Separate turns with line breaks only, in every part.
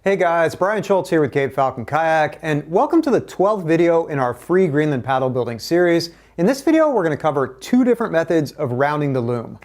Hey guys, Brian Schultz here with Falcon Kayak, and welcome to the 12th video in our free Greenland paddle building series. In this video, we're going to cover two different methods of rounding the loom.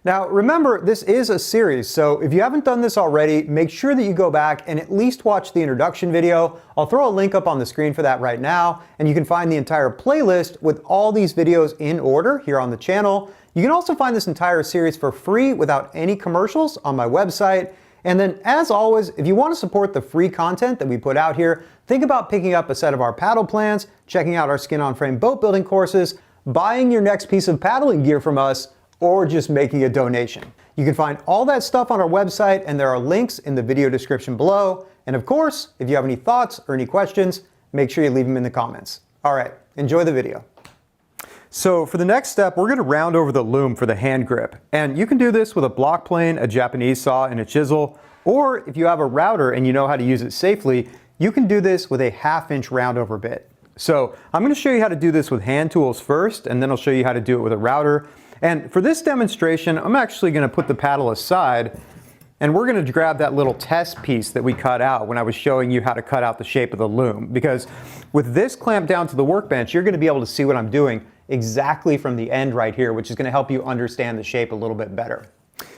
Now remember, this is a series, so if you haven't done this already, make sure that you go back and at least watch the introduction video. I'll throw a link up on the screen for that right now, and you can find the entire playlist with all these videos in order here on the channel. You can also find this entire series for free without any commercials on my website. And then, as always, if you want to support the free content that we put out here, think about picking up a set of our paddle plans, checking out our skin-on-frame boat building courses, buying your next piece of paddling gear from us, or just making a donation. You can find all that stuff on our website, and there are links in the video description below. And of course, if you have any thoughts or any questions, make sure you leave them in the comments. All right, enjoy the video. So for the next step, we're going to round over the loom for the hand grip. And you can do this with a block plane, a Japanese saw, and a chisel. Or if you have a router and you know how to use it safely, you can do this with a 1/2-inch round over bit. So I'm going to show you how to do this with hand tools first, and then I'll show you how to do it with a router. And for this demonstration, I'm actually going to put the paddle aside, and we're going to grab that little test piece that we cut out when I was showing you how to cut out the shape of the loom. Because with this clamped down to the workbench, you're going to be able to see what I'm doing exactly from the end right here, which is going to help you understand the shape a little bit better.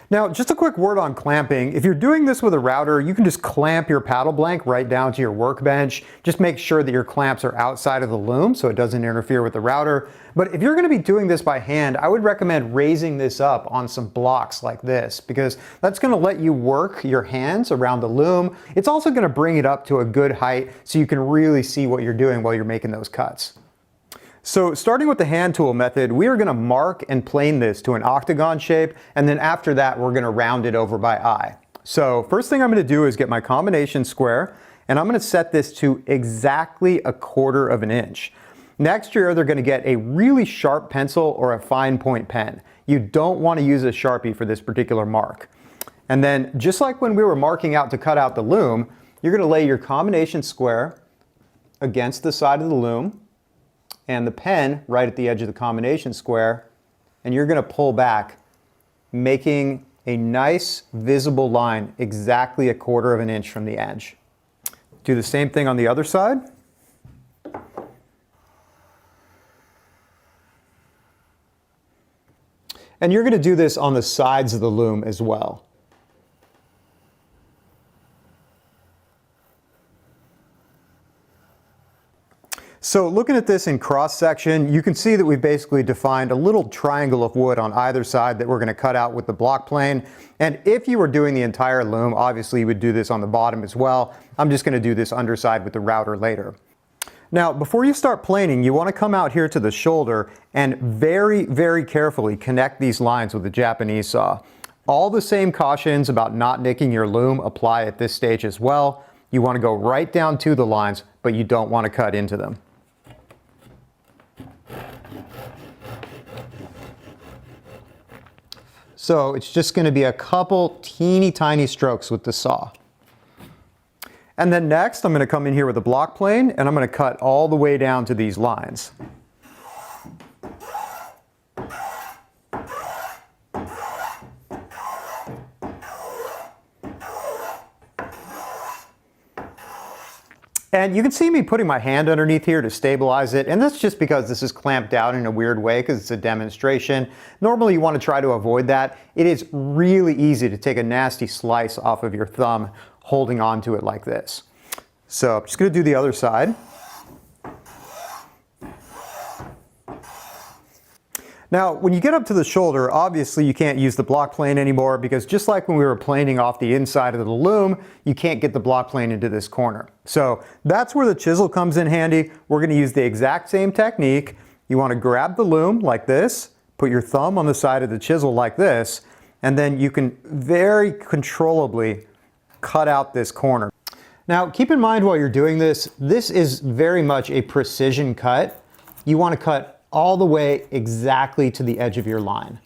Now, just a quick word on clamping. If you're doing this with a router, you can just clamp your paddle blank right down to your workbench. Just make sure that your clamps are outside of the loom so it doesn't interfere with the router. But if you're going to be doing this by hand, I would recommend raising this up on some blocks like this, because that's going to let you work your hands around the loom. It's also going to bring it up to a good height so you can really see what you're doing while you're making those cuts. So starting with the hand tool method, we are going to mark and plane this to an octagon shape, and then after that we're going to round it over by eye. So first thing I'm going to do is get my combination square, and I'm going to set this to exactly 1/4 inch. Next, you're either going to get a really sharp pencil or a fine point pen. You don't want to use a Sharpie for this particular mark. And then just like when we were marking out to cut out the loom, you're going to lay your combination square against the side of the loom, and the pen right at the edge of the combination square, and you're going to pull back, making a nice visible line exactly 1/4 inch from the edge. Do the same thing on the other side. And you're going to do this on the sides of the loom as well. So looking at this in cross section, you can see that we've basically defined a little triangle of wood on either side that we're going to cut out with the block plane. And if you were doing the entire loom, obviously you would do this on the bottom as well. I'm just going to do this underside with the router later. Now, before you start planing, you want to come out here to the shoulder and very, very carefully connect these lines with the Japanese saw. All the same cautions about not nicking your loom apply at this stage as well. You want to go right down to the lines, but you don't want to cut into them. So it's just going to be a couple teeny tiny strokes with the saw. And then next, I'm going to come in here with a block plane, and I'm going to cut all the way down to these lines. And you can see me putting my hand underneath here to stabilize it, and that's just because this is clamped down in a weird way because it's a demonstration. Normally you want to try to avoid that. It is really easy to take a nasty slice off of your thumb holding onto it like this. So I'm just going to do the other side. Now, when you get up to the shoulder, obviously you can't use the block plane anymore, because just like when we were planing off the inside of the loom, you can't get the block plane into this corner. So that's where the chisel comes in handy. We're going to use the exact same technique. You want to grab the loom like this, put your thumb on the side of the chisel like this, and then you can very controllably cut out this corner. Now, keep in mind while you're doing this, this is very much a precision cut. You want to cut all the way exactly to the edge of your line.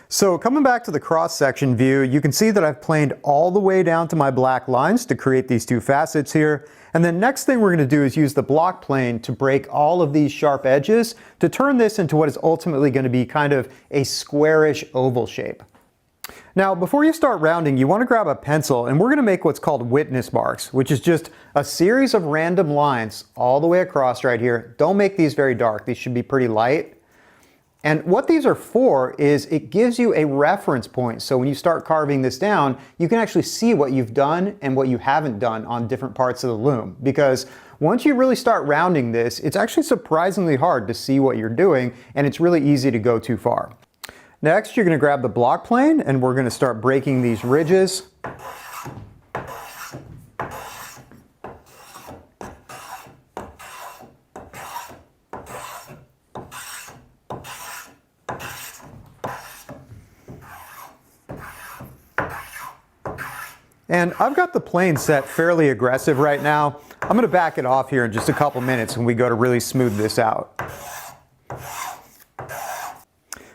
So coming back to the cross-section view, you can see that I've planed all the way down to my black lines to create these two facets here. And then next thing we're going to do is use the block plane to break all of these sharp edges to turn this into what is ultimately going to be kind of a squarish oval shape. Now, before you start rounding, you want to grab a pencil, and we're going to make what's called witness marks, which is just a series of random lines all the way across right here. Don't make these very dark. These should be pretty light. And what these are for is it gives you a reference point. So when you start carving this down, you can actually see what you've done and what you haven't done on different parts of the loom. Because once you really start rounding this, it's actually surprisingly hard to see what you're doing, and it's really easy to go too far. Next, you're going to grab the block plane, and we're going to start breaking these ridges. And I've got the plane set fairly aggressive right now. I'm going to back it off here in just a couple minutes when we go to really smooth this out.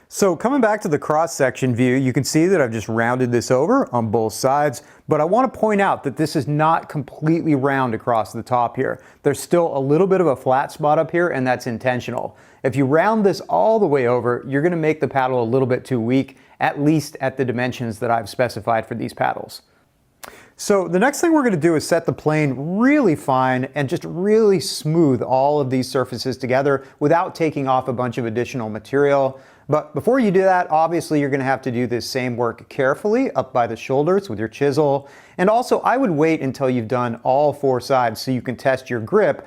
So coming back to the cross-section view, you can see that I've just rounded this over on both sides, but I want to point out that this is not completely round across the top here. There's still a little bit of a flat spot up here, and that's intentional. If you round this all the way over, you're going to make the paddle a little bit too weak, at least at the dimensions that I've specified for these paddles. So the next thing we're going to do is set the plane really fine and just really smooth all of these surfaces together without taking off a bunch of additional material. But before you do that, obviously you're going to have to do this same work carefully up by the shoulders with your chisel. And also I would wait until you've done all four sides so you can test your grip.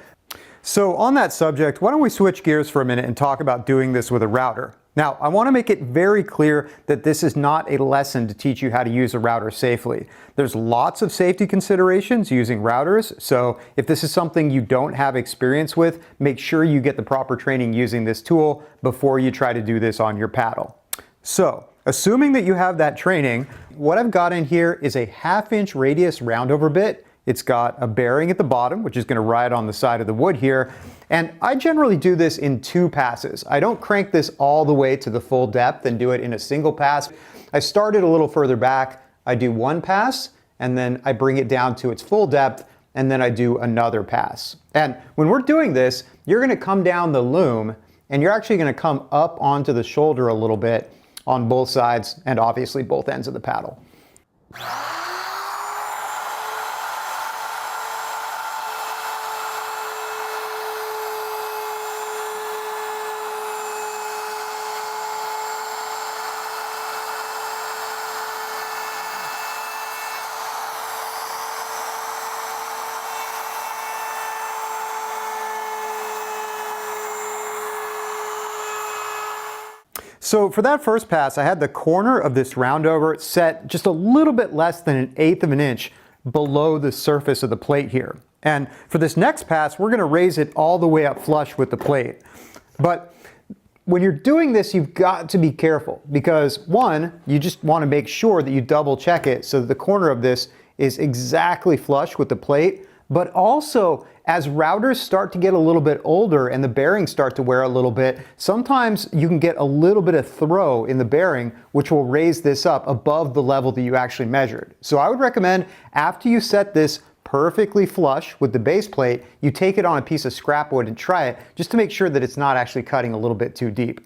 So on that subject, why don't we switch gears for a minute and talk about doing this with a router. Now, I want to make it very clear that this is not a lesson to teach you how to use a router safely. There's lots of safety considerations using routers, so if this is something you don't have experience with, make sure you get the proper training using this tool before you try to do this on your paddle. So, assuming that you have that training, what I've got in here is a 1/2-inch radius roundover bit. It's got a bearing at the bottom, which is going to ride on the side of the wood here. And I generally do this in 2 passes. I don't crank this all the way to the full depth and do it in a single pass. I start it a little further back. I do 1 pass, and then I bring it down to its full depth, and then I do another pass. And when we're doing this, you're going to come down the loom, and you're actually going to come up onto the shoulder a little bit on both sides, and obviously both ends of the paddle. So for that first pass, I had the corner of this roundover set just a little bit less than 1/8 of an inch below the surface of the plate here. And for this next pass, we're going to raise it all the way up flush with the plate. But when you're doing this, you've got to be careful because 1, you just want to make sure that you double check it so that the corner of this is exactly flush with the plate. But also, as routers start to get a little bit older and the bearings start to wear a little bit, sometimes you can get a little bit of throw in the bearing, which will raise this up above the level that you actually measured. So I would recommend after you set this perfectly flush with the base plate, you take it on a piece of scrap wood and try it just to make sure that it's not actually cutting a little bit too deep.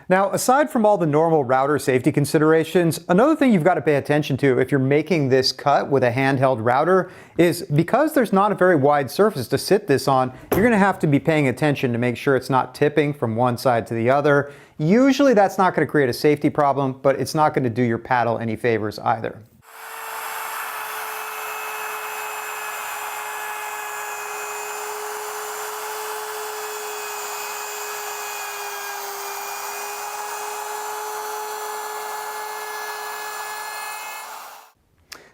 Now, aside from all the normal router safety considerations, another thing you've got to pay attention to if you're making this cut with a handheld router is because there's not a very wide surface to sit this on, you're going to have to be paying attention to make sure it's not tipping from one side to the other. Usually that's not going to create a safety problem, but it's not going to do your paddle any favors either.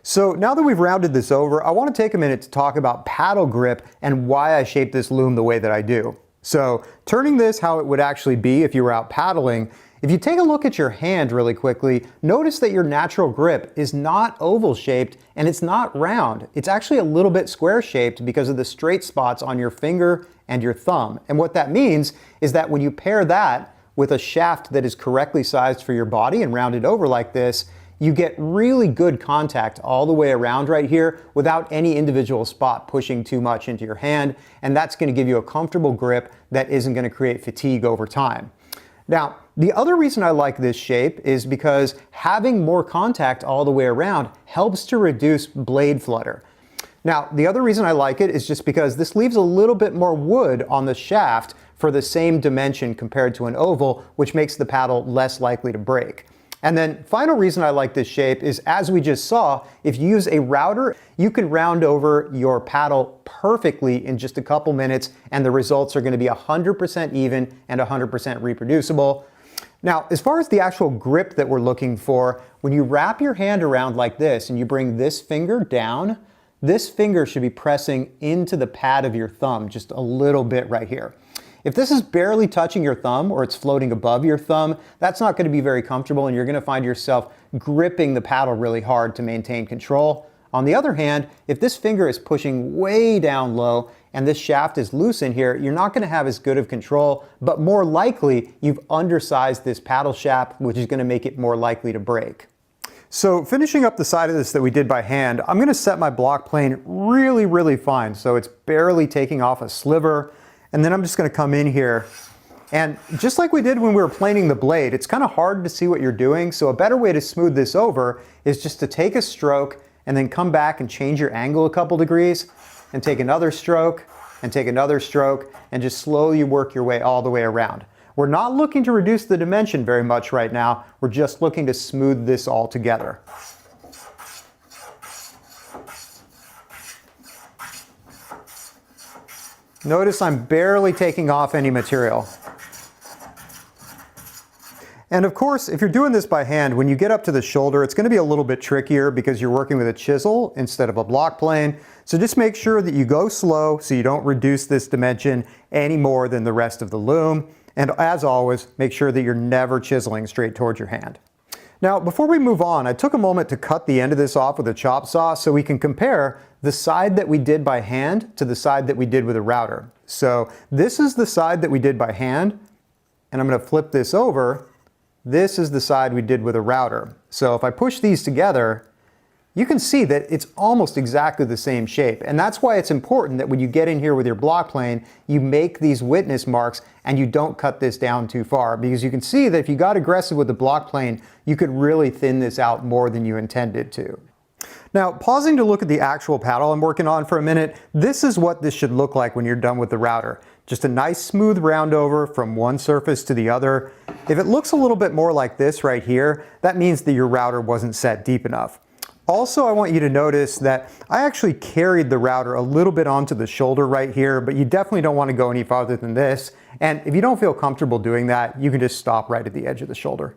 So now that we've rounded this over, I want to take a minute to talk about paddle grip and why I shape this loom the way that I do. So turning this how it would actually be if you were out paddling, if you take a look at your hand really quickly, notice that your natural grip is not oval shaped and it's not round. It's actually a little bit square shaped because of the straight spots on your finger and your thumb. And what that means is that when you pair that with a shaft that is correctly sized for your body and rounded over like this, you get really good contact all the way around right here without any individual spot pushing too much into your hand, and that's going to give you a comfortable grip that isn't going to create fatigue over time. Now, The other reason I like this shape is because having more contact all the way around helps to reduce blade flutter. Now, the other reason I like it is just because this leaves a little bit more wood on the shaft for the same dimension compared to an oval, which makes the paddle less likely to break. And then final reason I like this shape is, as we just saw, if you use a router, you can round over your paddle perfectly in just a couple minutes, and the results are going to be 100% even and 100% reproducible. Now, as far as the actual grip that we're looking for, when you wrap your hand around like this and you bring this finger down, this finger should be pressing into the pad of your thumb just a little bit right here. If this is barely touching your thumb or it's floating above your thumb, that's not going to be very comfortable and you're going to find yourself gripping the paddle really hard to maintain control. On the other hand, if this finger is pushing way down low and this shaft is loose in here, you're not going to have as good of control, but more likely you've undersized this paddle shaft, which is going to make it more likely to break. So finishing up the side of this that we did by hand, I'm going to set my block plane really fine so it's barely taking off a sliver. And then I'm just going to come in here, and just like we did when we were planing the blade, it's kind of hard to see what you're doing, so a better way to smooth this over is just to take a stroke and then come back and change your angle a couple degrees and take another stroke and take another stroke and just slowly work your way all the way around. We're not looking to reduce the dimension very much right now, we're just looking to smooth this all together. Notice I'm barely taking off any material. And of course, if you're doing this by hand, when you get up to the shoulder, it's going to be a little bit trickier because you're working with a chisel instead of a block plane. So just make sure that you go slow so you don't reduce this dimension any more than the rest of the loom. And as always, make sure that you're never chiseling straight towards your hand. Now, before we move on, I took a moment to cut the end of this off with a chop saw so we can compare the side that we did by hand to the side that we did with a router. So this is the side that we did by hand, and I'm going to flip this over. This is the side we did with a router. So if I push these together, you can see that it's almost exactly the same shape. And that's why it's important that when you get in here with your block plane, you make these witness marks and you don't cut this down too far, because you can see that if you got aggressive with the block plane, you could really thin this out more than you intended to. Now, pausing to look at the actual paddle I'm working on for a minute, this is what this should look like when you're done with the router. Just a nice smooth round over from one surface to the other. If it looks a little bit more like this right here, that means that your router wasn't set deep enough. Also, I want you to notice that I actually carried the router a little bit onto the shoulder right here, but you definitely don't want to go any farther than this. And if you don't feel comfortable doing that, you can just stop right at the edge of the shoulder.